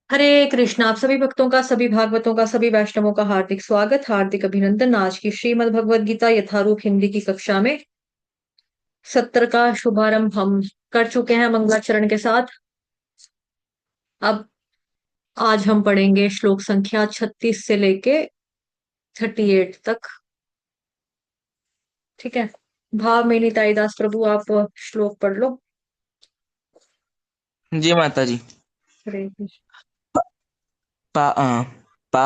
हरे कृष्णा। आप सभी भक्तों का, सभी भागवतों का, सभी वैष्णवों का हार्दिक स्वागत, हार्दिक अभिनंदन। आज की श्रीमद् भगवद गीता यथारूप हिंदी की कक्षा में सत्र का शुभारंभ हम कर चुके हैं मंगलाचरण के साथ। अब आज हम पढ़ेंगे श्लोक संख्या 36 से लेके 38 तक। ठीक है। भाव में निताई दास प्रभु, आप श्लोक पढ़ लो। जी माता जी। हरे कृष्ण। पा पा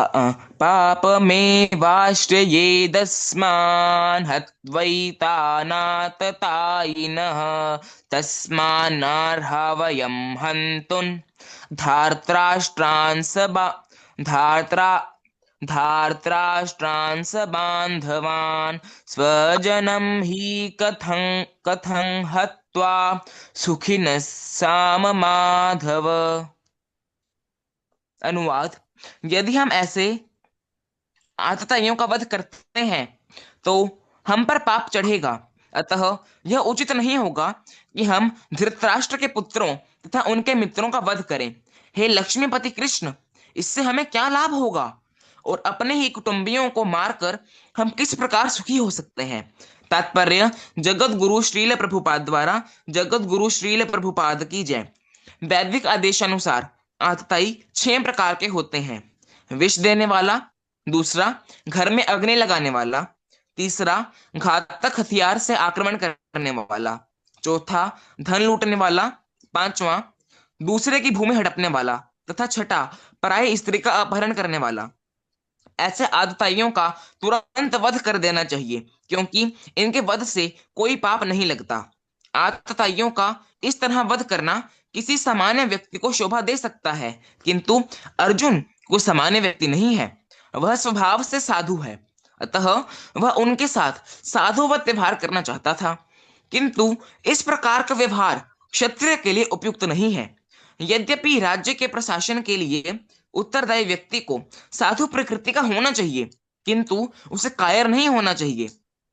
पापमेवाश्रयेदस्मान् हत्वैतानाततायिनः तस्मान्नार्हा वयं हन्तुं धार्तराष्ट्रान् धार्त्रा धार्तराष्ट्रान् बान्धवान् स्वजनं हि कथं कथं हत्वा सुखिनः साम माधव। अनुवाद: यदि हम ऐसे आतताइयों का वध करते हैं तो हम पर पाप चढ़ेगा। अतः यह उचित नहीं होगा कि हम धृतराष्ट्र के पुत्रों तथा उनके मित्रों का वध करें। हे लक्ष्मीपति कृष्ण, इससे हमें क्या लाभ होगा और अपने ही कुटुंबियों को मारकर हम किस प्रकार सुखी हो सकते हैं। तात्पर्य: जगत गुरु श्रील प्रभुपाद द्वारा। जगत गुरु श्रील प्रभुपाद की जय। वैदिक आदेशानुसार आतताई 6 प्रकार के होते हैं: विष देने वाला, दूसरा घर में अग्नि लगाने वाला, तीसरा घातक हथियार से आक्रमण करने वाला, चौथा धन लूटने वाला, पांचवा दूसरे की भूमि हड़पने वाला तथा छठा पराई स्त्री का अपहरण करने वाला। ऐसे आतताइयों का तुरंत वध कर देना चाहिए, क्योंकि इनके वध से कोई पाप नहीं लगता। आतताइयों का इस तरह वध करना किसी सामान्य व्यक्ति को शोभा दे सकता है, किंतु अर्जुन कोई सामान्य व्यक्ति नहीं है। वह स्वभाव से साधु है, अतः वह उनके साथ साधुवत व्यवहार करना चाहता था, किंतु इस प्रकार का व्यवहार क्षत्रिय के लिए उपयुक्त नहीं है। यद्यपि राज्य के प्रशासन के लिए उत्तरदायी व्यक्ति को साधु प्रकृति का होना चाहिए, किंतु उसे कायर नहीं होना चाहिए।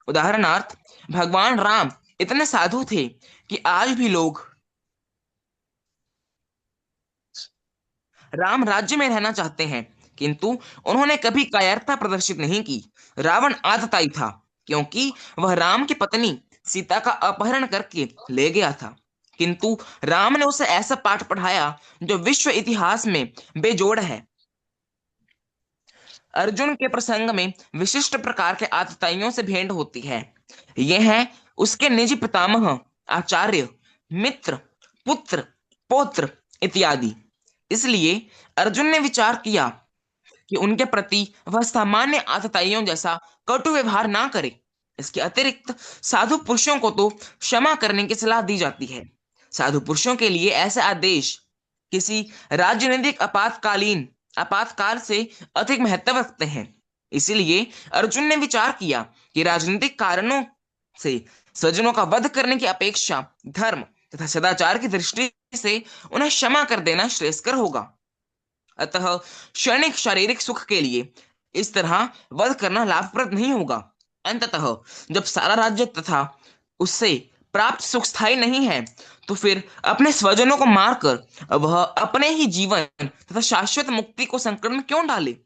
उदाहरणार्थ, भगवान राम इतने साधु थे कि आज भी लोग राम राज्य में रहना चाहते हैं, किंतु उन्होंने कभी कायरता प्रदर्शित नहीं की। रावण आतताई था, क्योंकि वह राम की पत्नी सीता का अपहरण करके ले गया था, किंतु राम ने उसे ऐसा पाठ पढ़ाया जो विश्व इतिहास में बेजोड़ है। अर्जुन के प्रसंग में विशिष्ट प्रकार के आतताइयों से भेंट होती है। ये हैं उसके निजी पितामह, आचार्य, मित्र, पुत्र, पौत्र इत्यादि। इसलिए अर्जुन ने विचार किया कि उनके प्रति वह सामान्य आतताइयों जैसा कटु व्यवहार ना करे। इसके अतिरिक्त साधु पुरुषों को तो क्षमा करने की सलाह दी जाती है। साधु पुरुषों के लिए ऐसे आदेश किसी राजनीतिक आपातकालीन आपातकाल से अधिक महत्व रखते हैं। इसीलिए अर्जुन ने विचार किया कि राजनीतिक कारणों से स्वजनों का वध करने की अपेक्षा धर्म तथा सदाचार की दृष्टि से उन्हें क्षमा कर देना श्रेयस्कर होगा। अतः क्षणिक शारीरिक सुख के लिए इस तरह वध करना लाभप्रद नहीं होगा। अंततः जब सारा राज्य तथा उससे प्राप्त सुख स्थायी नहीं है, तो फिर अपने स्वजनों को मारकर वह अपने ही जीवन तथा शाश्वत मुक्ति को संकट में क्यों डाले।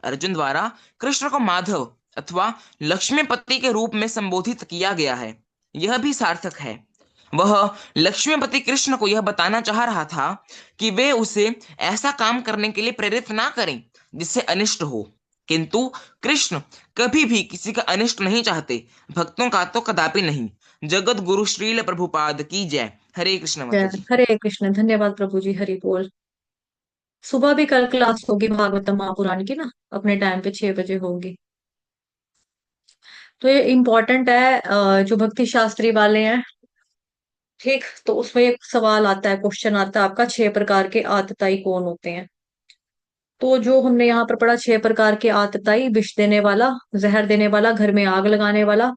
अर्जुन द्वारा कृष्ण को माधव अथवा लक्ष्मीपति के रूप में संबोधित किया गया है, यह भी सार्थक है। वह लक्ष्मीपति कृष्ण को यह बताना चाह रहा था कि वे उसे ऐसा काम करने के लिए प्रेरित ना करें जिससे अनिष्ट हो, किंतु कृष्ण कभी भी किसी का अनिष्ट नहीं चाहते, भक्तों का तो कदापि नहीं। जगत गुरु श्रील प्रभुपाद की जय। हरे कृष्ण माता जय जी। हरे कृष्ण। धन्यवाद प्रभु जी, हरि बोल। सुबह भी कल क्लास होगी भागवतम महापुराण की ना, अपने टाइम पे 6 बजे होगी। तो ये इम्पोर्टेंट है, जो भक्ति शास्त्री वाले हैं। ठीक, तो उसमें एक सवाल आता है, क्वेश्चन आता है आपका, 6 प्रकार के आतताई कौन होते हैं। तो जो हमने यहाँ पर पढ़ा, 6 प्रकार के आतताई: विष देने वाला, जहर देने वाला, घर में आग लगाने वाला,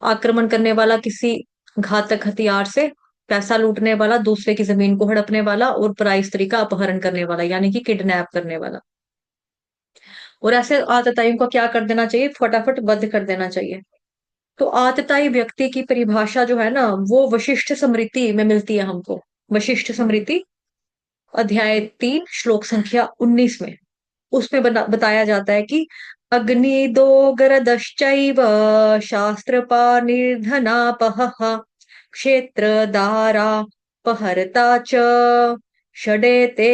आक्रमण करने वाला किसी घातक हथियार से, पैसा लूटने वाला, दूसरे की जमीन को हड़पने वाला, और पराई स्त्री का अपहरण करने वाला यानी कि किडनैप करने वाला। और ऐसे आतताइयों को क्या कर देना चाहिए? फटाफट वध कर देना चाहिए। तो आतताई व्यक्ति की परिभाषा जो है ना, वो वशिष्ठ स्मृति में मिलती है हमको। वशिष्ठ स्मृति अध्याय 3 श्लोक संख्या 19 में। उसमें बताया जाता है कि अग्नि दो गरदश्चैव शास्त्रपानिर्धनापहः क्षेत्र दारापहर्ता च षडेते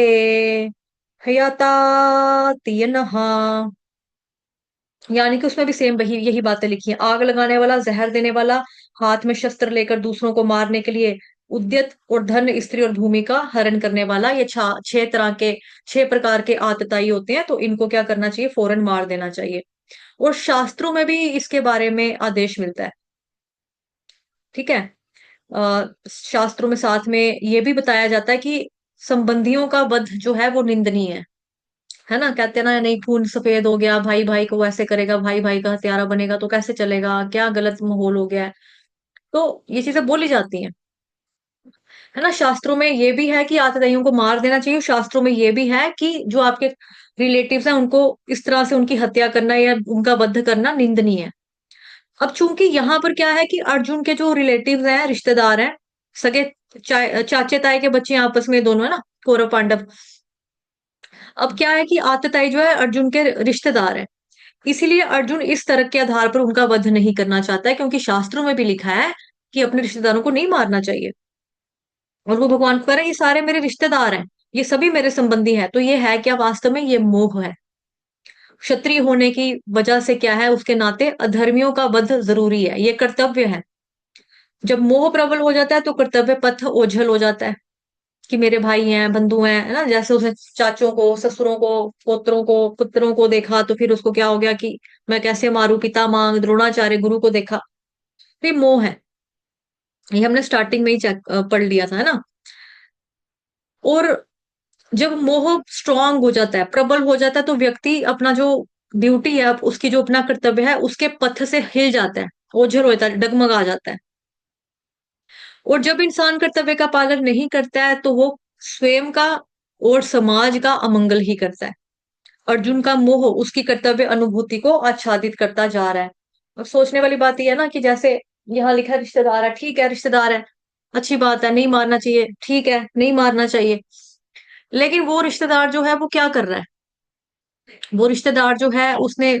हयतातियनः। यानी कि उसमें भी सेम वही यही बातें लिखी हैं। आग लगाने वाला, जहर देने वाला, हाथ में शस्त्र लेकर दूसरों को मारने के लिए उद्यत, और धन, स्त्री और भूमि का हरण करने वाला, ये 6 प्रकार के आतताई होते हैं। तो इनको क्या करना चाहिए? फौरन मार देना चाहिए। और शास्त्रों में भी इसके बारे में आदेश मिलता है। ठीक है। शास्त्रों में साथ में ये भी बताया जाता है कि संबंधियों का वध जो है वो निंदनीय है ना। कहते हैं ना, नहीं खून सफेद हो गया, भाई भाई को ऐसे करेगा, भाई भाई का हत्यारा बनेगा तो कैसे चलेगा, क्या गलत माहौल हो गया है। तो ये चीजें बोली जाती हैं, है ना। शास्त्रों में ये भी है कि आतताइयों को मार देना चाहिए। शास्त्रों में ये भी है कि जो आपके रिलेटिव्स हैं उनको इस तरह से उनकी हत्या करना या उनका वध करना निंदनीय है। अब चूंकि यहाँ पर क्या है कि अर्जुन के जो रिलेटिव्स हैं, रिश्तेदार हैं, सगे चाचे ताए के बच्चे आपस में दोनों, है ना, कौरव पांडव। अब क्या है कि आतताई जो है अर्जुन के रिश्तेदार है, इसीलिए अर्जुन इस तर्क के आधार पर उनका वध नहीं करना चाहता है, क्योंकि शास्त्रों में भी लिखा है कि अपने रिश्तेदारों को नहीं मारना चाहिए। और वो भगवान को कह रहे हैं ये सारे मेरे रिश्तेदार हैं, ये सभी मेरे संबंधी हैं। तो ये है क्या? वास्तव में ये मोह है। क्षत्रिय होने की वजह से क्या है, उसके नाते अधर्मियों का वध जरूरी है, ये कर्तव्य है। जब मोह प्रबल हो जाता है तो कर्तव्य पथ ओझल हो जाता है कि मेरे भाई हैं, बंधु हैं, है ना। जैसे उसने चाचों को, ससुरों को, पोत्रों को, पुत्रों को देखा तो फिर उसको क्या हो गया कि मैं कैसे मारूं, पितामह द्रोणाचार्य गुरु को देखा। तो ये मोह है। ये हमने स्टार्टिंग में ही पढ़ लिया था, है ना। और जब मोह स्ट्रांग हो जाता है, प्रबल हो जाता है, तो व्यक्ति अपना जो ड्यूटी है, उसकी जो अपना कर्तव्य है, उसके पथ से हिल जाता है, ओझल हो जाता है, डगमगा जाता है। और जब इंसान कर्तव्य का पालन नहीं करता है तो वो स्वयं का और समाज का अमंगल ही करता है। अर्जुन का मोह उसकी कर्तव्य अनुभूति को आच्छादित करता जा रहा है। अब सोचने वाली बात यह है ना कि जैसे यहाँ लिखा है रिश्तेदार है, ठीक है, रिश्तेदार है, अच्छी बात है, नहीं मारना चाहिए, ठीक है, नहीं मारना चाहिए। लेकिन वो रिश्तेदार जो है वो क्या कर रहा है? वो रिश्तेदार जो है उसने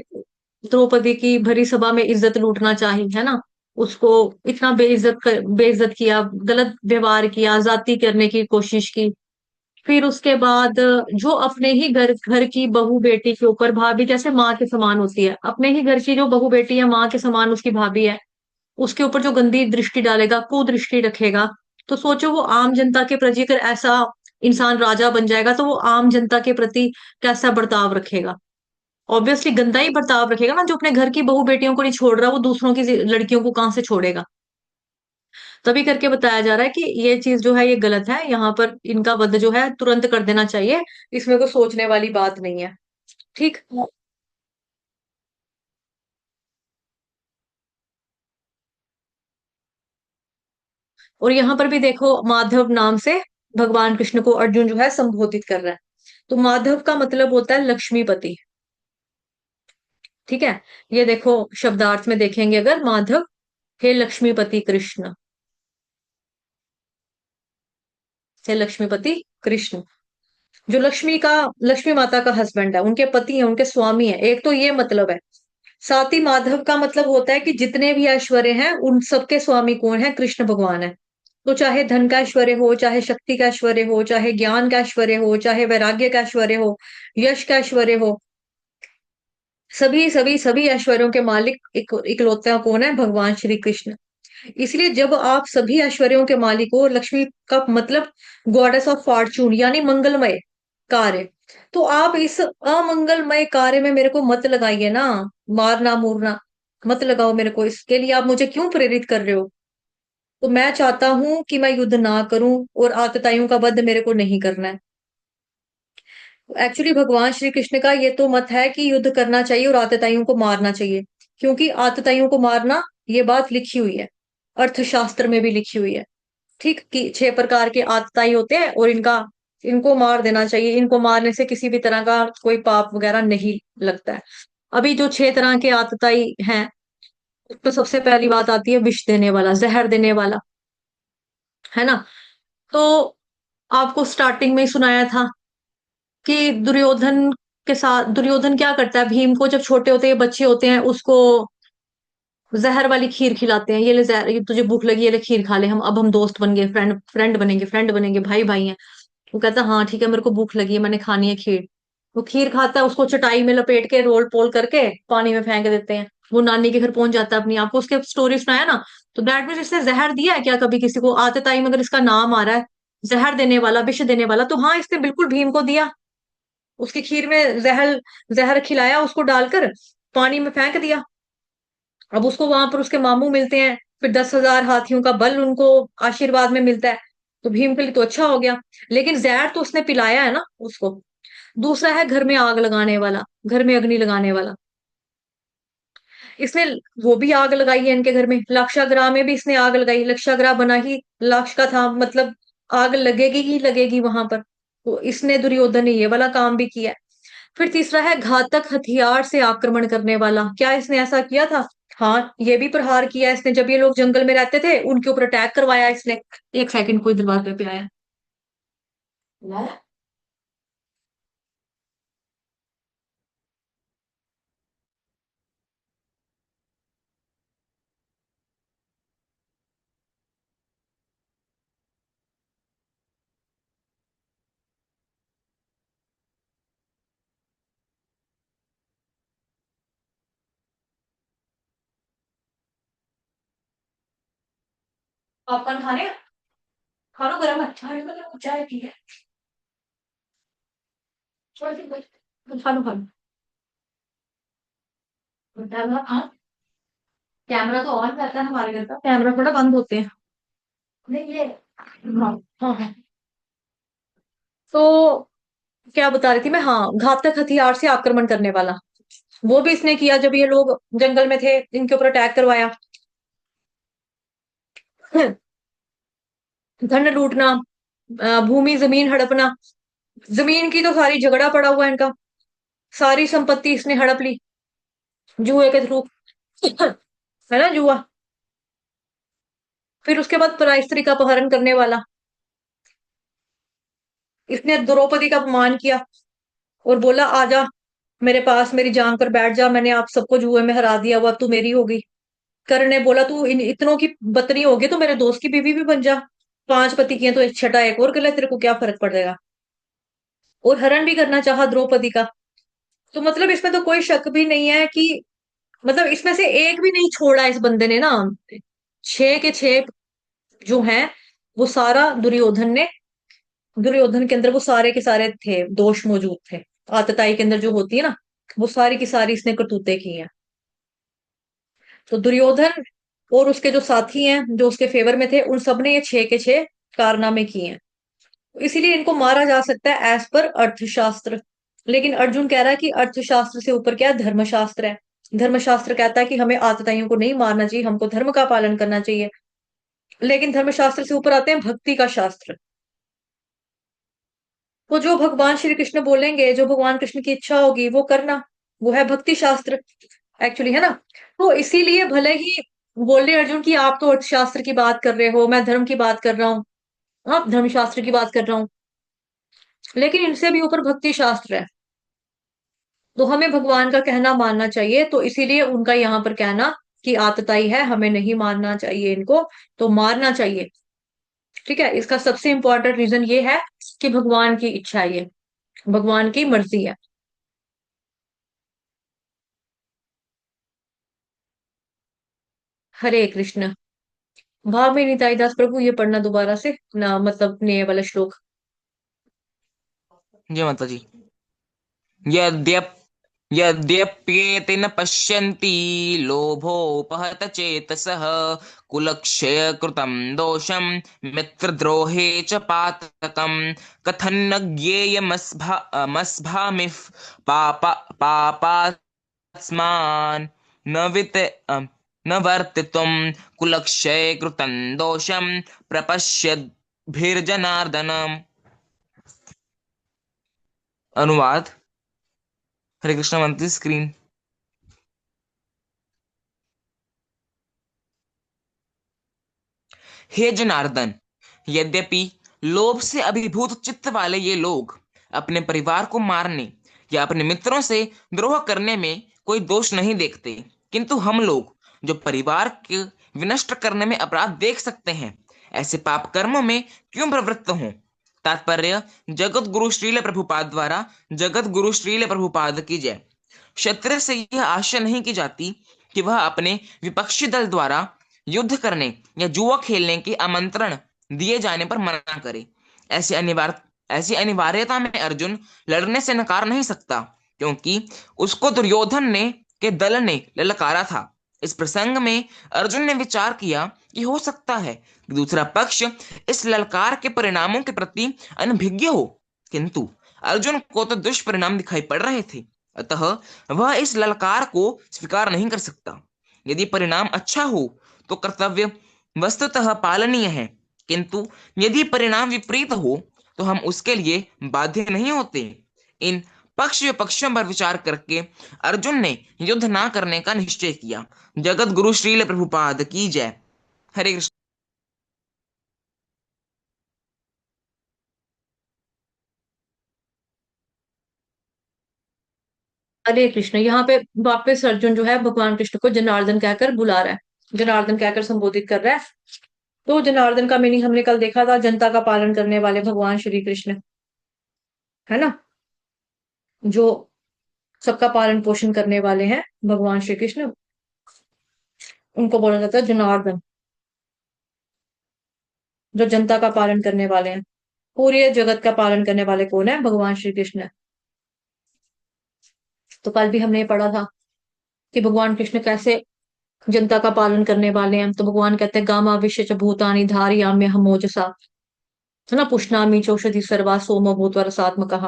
द्रौपदी की भरी सभा में इज्जत लूटना चाही, है ना। उसको इतना बेइज्जत किया, गलत व्यवहार किया, जाति करने की कोशिश की। फिर उसके बाद जो अपने ही घर घर की बहू बेटी के ऊपर, भाभी जैसे माँ के समान होती है, अपने ही घर की जो बहू बेटी है, माँ के समान उसकी भाभी है, उसके ऊपर जो गंदी दृष्टि डालेगा, कुदृष्टि रखेगा, तो सोचो वो आम जनता के प्रति अगर ऐसा इंसान राजा बन जाएगा तो वो आम जनता के प्रति कैसा बर्ताव रखेगा? ऑब्वियसली गंदा ही बर्ताव रखेगा ना। जो अपने घर की बहू बेटियों को नहीं छोड़ रहा, वो दूसरों की लड़कियों को कहां से छोड़ेगा? तभी करके बताया जा रहा है कि ये चीज जो है ये गलत है, यहाँ पर इनका वध जो है तुरंत कर देना चाहिए। इसमें कोई सोचने वाली बात नहीं है। ठीक। और यहाँ पर भी देखो, माधव नाम से भगवान कृष्ण को अर्जुन जो है संबोधित कर रहा है। तो माधव का मतलब होता है लक्ष्मीपति। ठीक है। ये देखो, शब्दार्थ में देखेंगे अगर, माधव हे लक्ष्मीपति कृष्ण, हे लक्ष्मीपति कृष्ण, जो लक्ष्मी माता का हस्बैंड है, उनके पति है, उनके स्वामी है, एक तो ये मतलब है। साथ ही माधव का मतलब होता है कि जितने भी ऐश्वर्य हैं उन सबके स्वामी कौन है? कृष्ण भगवान है। तो चाहे धन का ऐश्वर्य हो, चाहे शक्ति का ऐश्वर्य हो, चाहे ज्ञान का ऐश्वर्य हो, चाहे वैराग्य का ऐश्वर्य हो, यश का ऐश्वर्य हो, सभी सभी सभी ऐश्वर्यों के मालिक इकलौता कौन है? भगवान श्री कृष्ण। इसलिए जब आप सभी ऐश्वर्यों के मालिक हो, लक्ष्मी का मतलब गॉडेस ऑफ फॉर्चून यानी मंगलमय कार्य, तो आप इस अमंगलमय कार्य में मेरे को मत लगाइए ना। मारना मूरना मत लगाओ मेरे को, इसके लिए आप मुझे क्यों प्रेरित कर रहे हो? तो मैं चाहता हूं कि मैं युद्ध ना करूं और आतताइयों का वध मेरे को नहीं करना है। एक्चुअली भगवान श्री कृष्ण का ये तो मत है कि युद्ध करना चाहिए और आतताइयों को मारना चाहिए, क्योंकि आतताइयों को मारना, ये बात लिखी हुई है, अर्थशास्त्र में भी लिखी हुई है। ठीक, कि 6 प्रकार के आतताई होते हैं और इनको मार देना चाहिए। इनको मारने से किसी भी तरह का कोई पाप वगैरह नहीं लगता है। अभी जो 6 तरह के आतताई हैं, तो सबसे पहली बात आती है विष देने वाला, जहर देने वाला, है ना। तो आपको स्टार्टिंग में ही सुनाया था कि दुर्योधन के साथ, दुर्योधन क्या करता है, भीम को जब छोटे होते हैं, बच्चे होते हैं, उसको जहर वाली खीर खिलाते हैं, ये ले जहर, ये तुझे भूख लगी, ये ले खीर खा ले, अब हम दोस्त बन गए, फ्रेंड फ्रेंड बनेंगे, भाई भाई हैं। वो कहता है हाँ ठीक है, मेरे को भूख लगी है, मैंने खानी है खीर। वो खीर खाता है, उसको चटाई में लपेट के रोल पोल करके पानी में फेंक देते हैं। वो नानी के घर पहुंच जाता है अपनी, आपको उसके स्टोरी सुनाया ना। तो दैट मीन्स इसने जहर दिया है क्या कभी किसी को? आते टाइम अगर इसका नाम आ रहा है जहर देने वाला, विष देने वाला, तो हाँ इसने बिल्कुल भीम को दिया। उसकी खीर में जहर, जहर खिलाया उसको डालकर, पानी में फेंक दिया। अब उसको वहां पर उसके मामू मिलते हैं, फिर 10,000 हाथियों का बल उनको आशीर्वाद में मिलता है। तो भीम के लिए तो अच्छा हो गया, लेकिन जहर तो उसने पिलाया है ना उसको। दूसरा है घर में आग लगाने वाला, घर में अग्नि लगाने वाला। इसने वो भी आग लगाई है इनके घर में, लाक्षागृह में भी इसने आग लगाई, लाक्षागृह बना ही लाक्ष का था, मतलब आग लगेगी ही लगेगी वहां पर। तो इसने, दुर्योधन ने ये वाला काम भी किया है। फिर तीसरा है घातक हथियार से आक्रमण करने वाला, क्या इसने ऐसा किया था? हाँ ये भी प्रहार किया इसने, जब ये लोग जंगल में रहते थे उनके ऊपर अटैक करवाया इसने। एक सेकंड, कोई दरवाजे पे आया। पॉपकॉर्न खाने? खा लो, गर्म है, चाय पी है। खा लो खा लो। कैमरा, हाँ कैमरा तो ऑन रहता है हमारे घर का, कैमरा थोड़ा बंद होते हैं। नहीं ये, हाँ हाँ हाँ। तो क्या बता रही थी मैं, हाँ घातक हथियार से आक्रमण करने वाला, वो भी इसने किया जब ये लोग जंगल में थे, इनके ऊपर अटैक करवाया। धन लूटना, भूमि जमीन हड़पना, जमीन की तो सारी झगड़ा पड़ा हुआ है इनका, सारी संपत्ति इसने हड़प ली जुए के थ्रू। है ना जुआ। फिर उसके बाद पराई स्त्री का अपहरण करने वाला, इसने द्रौपदी का अपमान किया और बोला आजा मेरे पास, मेरी जांग पर बैठ जा, मैंने आप सबको जुए में हरा दिया, वो अब तू मेरी होगी। कर्ण ने बोला तू इन इतनों की बतनी होगी तो मेरे दोस्त की बीवी भी बन जा, 5 पति किए तो एक छठा एक और कर ले, तेरे को क्या फर्क पड़ेगा। और हरण भी करना चाहा द्रौपदी का। तो मतलब इसमें तो कोई शक भी नहीं है कि, मतलब इसमें से एक भी नहीं छोड़ा इस बंदे ने ना। 6 के 6 जो हैं, वो सारा दुर्योधन ने, दुर्योधन के अंदर वो सारे के सारे थे, दोष मौजूद थे। आतताई के अंदर जो होती है ना, वो सारी की सारी इसने करतूतें की हैं। तो दुर्योधन और उसके जो साथी हैं जो उसके फेवर में थे, उन सब ने ये 6 के 6 कारनामे किए हैं। तो इसीलिए इनको मारा जा सकता है एज पर अर्थशास्त्र। लेकिन अर्जुन कह रहा है कि अर्थशास्त्र से ऊपर क्या है, धर्मशास्त्र है। धर्मशास्त्र कहता है कि हमें आतताइयों को नहीं मारना चाहिए, हमको धर्म का पालन करना चाहिए। लेकिन धर्मशास्त्र से ऊपर आते हैं भक्ति का शास्त्र। तो जो भगवान श्री कृष्ण बोलेंगे, जो भगवान कृष्ण की इच्छा होगी वो करना, वो है भक्ति शास्त्र एक्चुअली, है ना। तो इसीलिए भले ही बोले अर्जुन की आप तो अर्थशास्त्र की बात कर रहे हो, मैं धर्म की बात कर रहा हूँ, आप धर्मशास्त्र की बात कर रहा हूँ, लेकिन इनसे भी ऊपर भक्ति शास्त्र है। तो हमें भगवान का कहना मानना चाहिए, तो इसीलिए उनका यहाँ पर कहना कि आतताई है, हमें नहीं मानना चाहिए इनको, तो मारना चाहिए। ठीक है, इसका सबसे इंपॉर्टेंट रीजन ये है कि भगवान की इच्छा है, ये भगवान की मर्जी है। हरे कृष्ण। भाव में निताई दास प्रभु, ये पढ़ना दोबारा से ना, मतलब नए वाला श्लोक। जय माता जी। यद्यप यद्यप्येते न पश्यन्ति लोभोपहत चेतसः कुलक्षय कृतं दोषं मित्रद्रोहे च पातकं कथन्न ज्ञेयमस्भामिह पापा पापास्मान् न वित न वर्तितुं कुलक्षय कृतं दोषं प्रपश्यद्भिर्जनार्दन। अनुवाद। हरे कृष्ण मंत्री स्क्रीन। हे जनार्दन, यद्यपि लोभ से अभिभूत चित्त वाले ये लोग अपने परिवार को मारने या अपने मित्रों से द्रोह करने में कोई दोष नहीं देखते, किंतु हम लोग जो परिवार के विनष्ट करने में अपराध देख सकते हैं, ऐसे पाप कर्मों में क्यों प्रवृत्त हों? तात्पर्य: जगत गुरु श्रील प्रभुपाद द्वारा, जगत गुरु श्रील प्रभुपाद की जय। क्षत्रिय से यह आशा नहीं की जाती कि वह अपने विपक्षी दल द्वारा युद्ध करने या जुआ खेलने के आमंत्रण दिए जाने पर मना करे। ऐसी अनिवार्यता में अर्जुन लड़ने से नकार नहीं सकता, क्योंकि उसको दुर्योधन ने के दल ने ललकारा था। इस प्रसंग में अर्जुन ने विचार किया कि हो सकता है कि दूसरा पक्ष इस ललकार के परिणामों के प्रति अनभिज्ञ हो, किंतु अर्जुन को तो दुष्परिणाम दिखाई पड़ रहे थे, अतः वह इस ललकार को स्वीकार नहीं कर सकता। यदि परिणाम अच्छा हो तो कर्तव्य वस्तुतः पालनीय है, किंतु यदि परिणाम विपरीत हो तो हम उसके लिए बाध्य नहीं होते। इन पक्ष विपक्षों पर विचार करके अर्जुन ने युद्ध ना करने का निश्चय किया। जगत गुरु श्रील प्रभुपाद की जय। हरे कृष्ण। हरे कृष्ण। यहाँ पे वापस अर्जुन जो है भगवान कृष्ण को जनार्दन कहकर बुला रहा है, जनार्दन कहकर संबोधित कर रहा है। तो जनार्दन का मीनिंग हमने कल देखा था, जनता का पालन करने वाले भगवान श्री कृष्ण, है ना, जो सबका पालन पोषण करने वाले हैं भगवान श्री कृष्ण, उनको बोला जाता है जनार्दन, जो जनता का पालन करने वाले हैं। पूरे जगत का पालन करने वाले कौन है? भगवान श्री कृष्ण। तो कल भी हमने ये पढ़ा था कि भगवान कृष्ण कैसे जनता का पालन करने वाले हैं। तो भगवान कहते हैं गामा विश्व च भूतानि धारयाम्य हमोजसा, है ना, पुष्णामि चौषधि सर्वा सोमो भूत्वा रसात्मकः,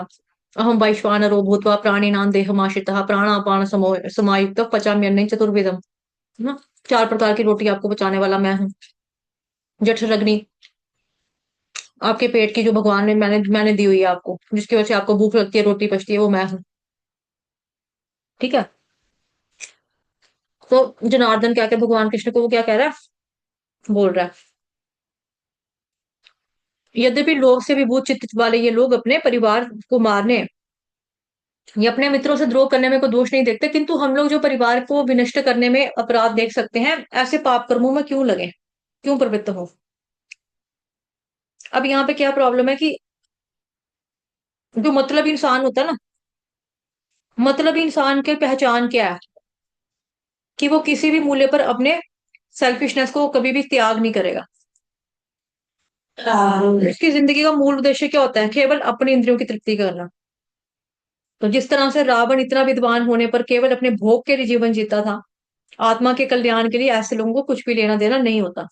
अहम वैश्वानरो भूत्वा प्राणिनां देहमाश्रितः प्राणापान समायुक्त पचाम्यन्नं चतुर्विधम, है ना, चार प्रकार की रोटी आपको बचाने वाला मैं हूँ। जठरग्नि, आपके पेट की जो भगवान ने मैंने मैंने दी हुई है आपको, जिसकी वजह से आपको भूख लगती है, रोटी पचती है, वो मैं हूँ। ठीक है। तो जनार्दन क्या क्या भगवान कृष्ण को वो क्या कह रहा है, बोल रहा है, यद्यपि लोभ से विभूत चित्त वाले ये लोग अपने परिवार को मारने या अपने मित्रों से द्रोह करने में कोई दोष नहीं देखते, किंतु हम लोग जो परिवार को विनष्ट करने में अपराध देख सकते हैं, ऐसे पाप कर्मों में क्यों लगे, क्यों प्रवृत्त हो। अब यहाँ पे क्या प्रॉब्लम है कि जो मतलब इंसान होता है ना, मतलब इंसान की पहचान क्या है कि वो किसी भी मूल्य पर अपने सेल्फिशनेस को कभी भी त्याग नहीं करेगा। उसकी जिंदगी का मूल उद्देश्य क्या होता है? केवल अपनी इंद्रियों की तृप्ति करना। तो जिस तरह से रावण इतना विद्वान होने पर केवल अपने भोग के लिए जीवन जीता था, आत्मा के कल्याण के लिए ऐसे लोगों को कुछ भी लेना देना नहीं होता।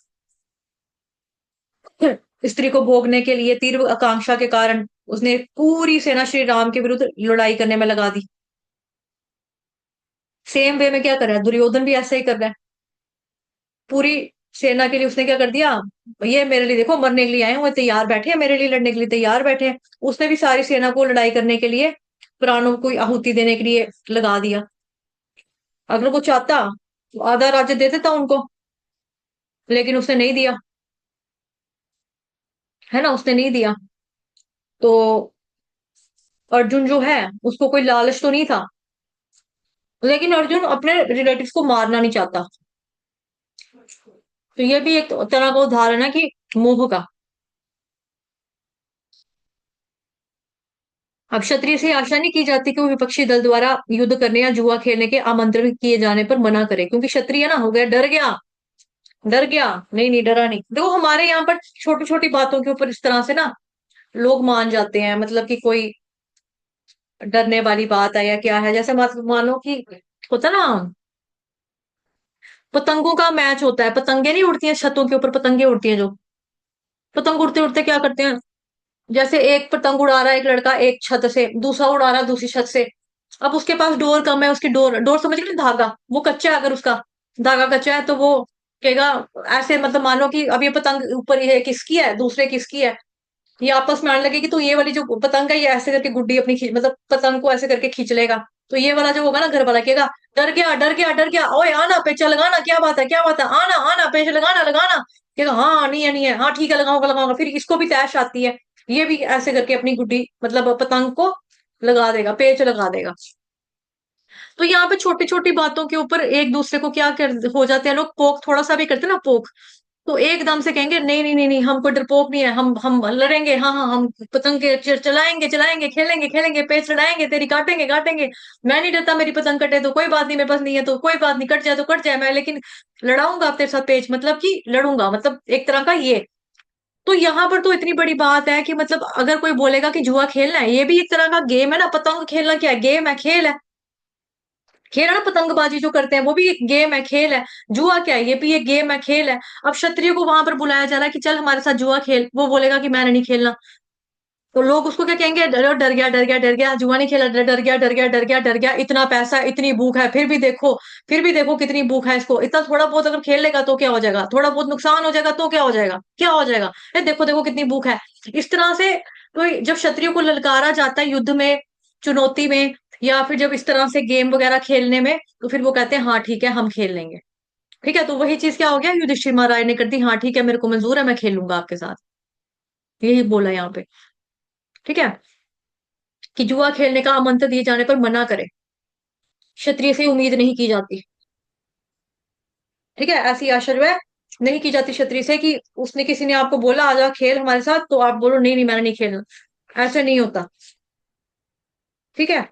स्त्री को भोगने के लिए तीव्र आकांक्षा के कारण उसने पूरी सेना श्री राम के विरुद्ध लड़ाई करने में लगा दी। सेम वे में क्या कर रहा है दुर्योधन, भी ऐसा ही कर रहा है। पूरी सेना के लिए उसने क्या कर दिया, ये मेरे लिए देखो मरने के लिए आए हुए, तैयार बैठे हैं, मेरे लिए लड़ने के लिए तैयार बैठे हैं। उसने भी सारी सेना को लड़ाई करने के लिए, प्राणों को आहुति देने के लिए लगा दिया। अगर वो चाहता तो आधा राज्य दे देता उनको, लेकिन उसने नहीं दिया, है ना, उसने नहीं दिया। तो अर्जुन जो है उसको कोई लालच तो नहीं था, लेकिन अर्जुन अपने रिलेटिव्स को मारना नहीं चाहता। तो ये भी एक तरह का उदाहरण है कि मोह का। अब क्षत्रिय से आशा नहीं की जाती कि वो विपक्षी दल द्वारा युद्ध करने या जुआ खेलने के आमंत्रण किए जाने पर मना करे, क्योंकि क्षत्रिय ना हो गया, डर गया, डर गया। नहीं नहीं, डरा नहीं। देखो हमारे यहाँ पर छोटी छोटी बातों के ऊपर इस तरह से ना लोग मान जाते हैं, मतलब कि कोई डरने वाली बात है या क्या है। जैसे मानो कि होता ना, पतंगों का मैच होता है, पतंगे नहीं उड़ती हैं छतों के ऊपर, पतंगे उड़ती हैं जो, पतंग उड़ते उड़ते क्या करते हैं, जैसे एक पतंग उड़ा रहा है एक लड़का एक छत से, दूसरा उड़ा रहा है दूसरी छत से। अब उसके पास डोर कम है, उसकी डोर डोर समझ गए, धागा वो कच्चा है, अगर उसका धागा कच्चा है तो वो कहेगा ऐसे, मतलब मानो कि अब ये पतंग ऊपर ये किसकी है, दूसरे किसकी है, ये आपस में आने लगे कि तो ये वाली जो पतंग है ये ऐसे करके गुड्डी अपनी खींच, मतलब पतंग को ऐसे करके खींच लेगा। तो ये वाला जो होगा ना घर वाला कहेगा डर गया डर गया डर गया, ओए आना पेचा लगाना, क्या बात है क्या बात है, आना आना पेच लगाना लगाना। कि हाँ नहीं है नहीं है, हाँ ठीक है लगाऊंगा लगाऊंगा, फिर इसको भी तैश आती है, ये भी ऐसे करके अपनी गुड्डी मतलब पतंग को लगा देगा, पेच लगा देगा। तो यहाँ पे छोटी छोटी बातों के ऊपर एक दूसरे को क्या कर हो जाते हैं लोग, पोक थोड़ा सा भी करते हैं ना पोक, तो एकदम से कहेंगे नहीं नहीं नहीं नहीं, हमको डरपोक नहीं है, हम लड़ेंगे, हाँ हाँ हम पतंग के चलाएंगे चलाएंगे, खेलेंगे खेलेंगे, पेच लड़ाएंगे, तेरी काटेंगे काटेंगे। मैं नहीं डरता, मेरी पतंग कटे तो कोई बात नहीं, मेरे पास नहीं है तो कोई बात नहीं, कट जाए तो कट जाए, मैं लेकिन लड़ाऊंगा तेरे साथ पेच, मतलब कि लड़ूंगा, मतलब एक तरह का ये। तो यहाँ पर तो इतनी बड़ी बात है कि मतलब अगर कोई बोलेगा कि जुआ खेलना है, ये भी एक तरह का गेम है ना, पतंग खेलना क्या है, गेम है, खेल है, खेल है ना, पतंगबाजी जो करते हैं वो भी एक गेम है, खेल है। जुआ क्या है, ये भी एक गेम है, खेल है। अब क्षत्रिय को वहां पर बुलाया जा रहा है कि चल हमारे साथ जुआ खेल, वो बोलेगा कि मैंने नहीं खेलना, तो लोग उसको क्या कहेंगे, डर डर गया डर गया डर गया, जुआ नहीं खेला, डर डर गया डर गया डर गया डर गया, इतना पैसा इतनी भूख है, फिर भी देखो कितनी भूख है इसको, इतना थोड़ा बहुत अगर खेल लेगा तो क्या हो जाएगा, थोड़ा बहुत नुकसान हो जाएगा तो क्या हो जाएगा, क्या हो जाएगा, ये देखो देखो कितनी भूख है। इस तरह से तो जब क्षत्रियो को ललकारा जाता है युद्ध में, चुनौती में, या फिर जब इस तरह से गेम वगैरह खेलने में, तो फिर वो कहते हैं हाँ ठीक है हम खेल लेंगे। ठीक है, तो वही चीज क्या हो गया, युधिष्ठिर महाराज ने कर दी, हाँ ठीक है मेरे को मंजूर है, मैं खेलूंगा आपके साथ, यही बोला यहाँ पे। ठीक है, कि जुआ खेलने का आमंत्रण दिए जाने पर मना करे, क्षत्रिय से उम्मीद नहीं की जाती। ठीक है, ऐसी आश्चर्य नहीं की जाती क्षत्रिय से कि उसने किसी ने आपको बोला आ जा खेल हमारे साथ, तो आप बोलो नहीं नहीं मैंने नहीं खेलना, ऐसे नहीं होता। ठीक है,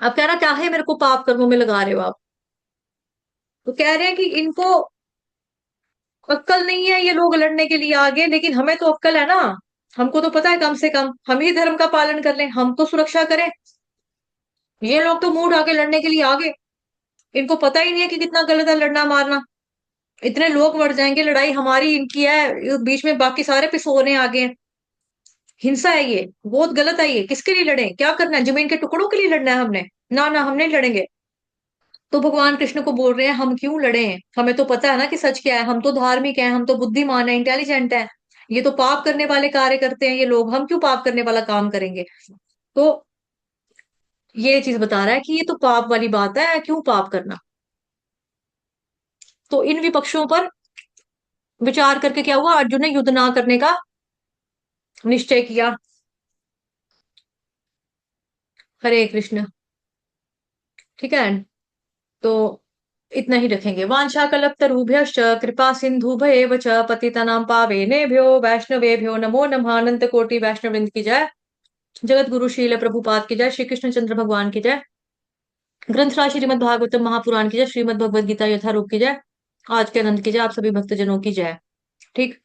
अब कह रहा क्या है मेरे को पाप कर्मों में लगा रहे हो आप, तो कह रहे हैं कि इनको अक्कल नहीं है, ये लोग लड़ने के लिए आगे, लेकिन हमें तो अक्कल है ना, हमको तो पता है कम से कम हम ही धर्म का पालन कर लें, हम तो सुरक्षा करें। ये लोग तो मुंह उठा के लड़ने के लिए आगे, इनको पता ही नहीं है कि कितना गलत है लड़ना मारना, इतने लोग मर जाएंगे, लड़ाई हमारी इनकी है, बीच में बाकी सारे पिसोने आगे हैं। हिंसा है ये, बहुत गलत है ये, किसके लिए लड़े, क्या करना है, जमीन के टुकड़ों के लिए लड़ना है हमने, ना ना हम नहीं लड़ेंगे। तो भगवान कृष्ण को बोल रहे हैं हम क्यों लड़े हैं, हमें तो पता है ना कि सच क्या है, हम तो धार्मिक हैं, हम तो बुद्धिमान है, इंटेलिजेंट है, ये तो पाप करने वाले कार्य करते हैं ये लोग, हम क्यों पाप करने वाला काम करेंगे। तो ये चीज बता रहा है कि ये तो पाप वाली बात है, क्यों पाप करना। तो इन विपक्षों पर विचार करके क्या हुआ, अर्जुन ने युद्ध ना करने का निश्चय किया। हरे कृष्ण। ठीक है, तो इतना ही रखेंगे। वांछा कल्पतरुभ्यश्च कृपा सिंधुभ्येव च पतितनां पावनेभ्यो वैष्णवेभ्यो नमो नमः। अनंत कोटि वैष्णव वृंद की जय। जगत गुरु शील प्रभुपाद की जय। श्री कृष्ण चंद्र भगवान की जय। ग्रंथराज श्रीमद् भागवतम महापुराण की जय। श्रीमद् भगवद गीता यथारूप की जय। आज के अनंत की जय। आप सभी भक्तजनों की जय। ठीक।